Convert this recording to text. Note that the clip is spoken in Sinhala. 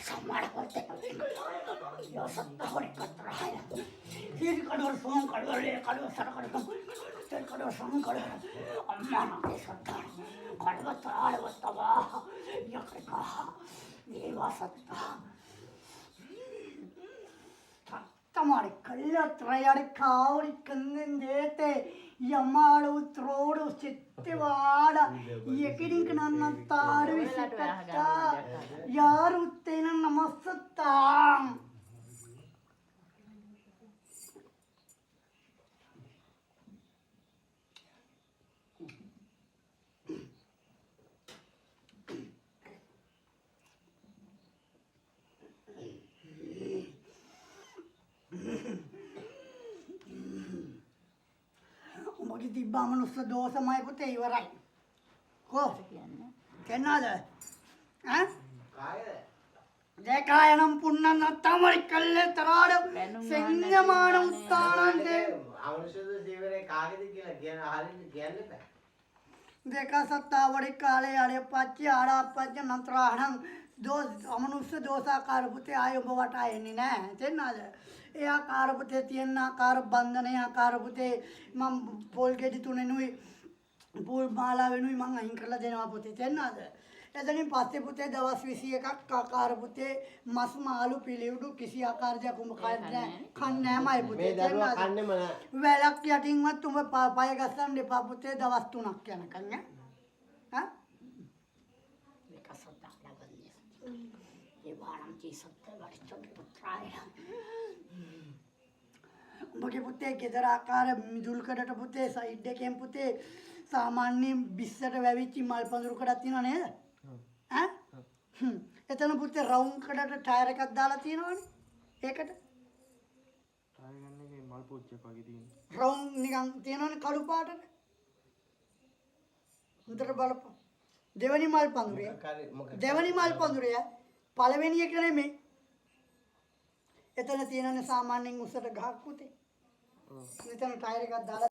Samar hote yo satta hore katra hai hir kador song kador le kador sar kador ter kador song kador amma na ke satta kador tar vattava yakrika deva satta Tamari kalla trayari kauri kannendete yamalu trodu chittevada yekirin kanna taru visitatta yaru tena namasatta Umbagi tibba manussa dosamai putte iwarai ko kennada ha jekayanam punnan tamari kalle tarada sennyamana uttanante අවශ්‍යද සීවරේ කාගේද කියලා කියන අහලින් කියන්න බෑ. देखा सत्ता बड़ी काले आड़े पाची आड़ा पाची नंतराहं दो अमनुष्य दोषाकार पुते आयो बवट आए नी ने तेना ए आकार पुते तीन आकार बंधने आकार पुते मम बोल के दितुने नुई बोल माला वेनुई मंग अहिं करला देना पुते तेना එතනින් පස්සේ පුතේ දවස් 21ක් ආකාර පුතේ මස් මාළු පිළිවුඩු කිසි ආකාර දෙයක් උඹ කන්නේ නෑමයි පුතේ මේ දරුවා කන්නේම නෑ. වැලක් යටින්වත් උඹ පය ගස්සන්න එපා පුතේ දවස් 3ක් යනකම් ඈ හා මේක සත්‍යක් ලබන්නේ ඒ වාරම් කී සත්‍ය වරිච්ච පුත්‍රාය උඹගේ පුතේ ගෙදර ආකාර මිදුල්කඩට පුතේ සයිඩ් එකෙන් පුතේ සාමාන්‍ය බිස්සට වැවිච්ච මල් පඳුරු කඩක් තියෙනව නේද ඈ එතන පුතේ රවුම් කඩට ටයර් එකක් දාලා තියෙනවනේ ඒකට ටයර් ගන්න එකේ මල් පොච්චයක් වගේ තියෙනවා රවුම් නිකන් තියෙනවනේ කළු පාටට හොඳට බලපන් දෙවනි මල් පඳුරේ දෙවනි මල් පඳුරේ පළවෙනි එක නෙමෙයි එතන තියෙනනේ සාමාන්‍යයෙන් උසට ගහක් පුතේ එතන ටයර් එකක් දාලා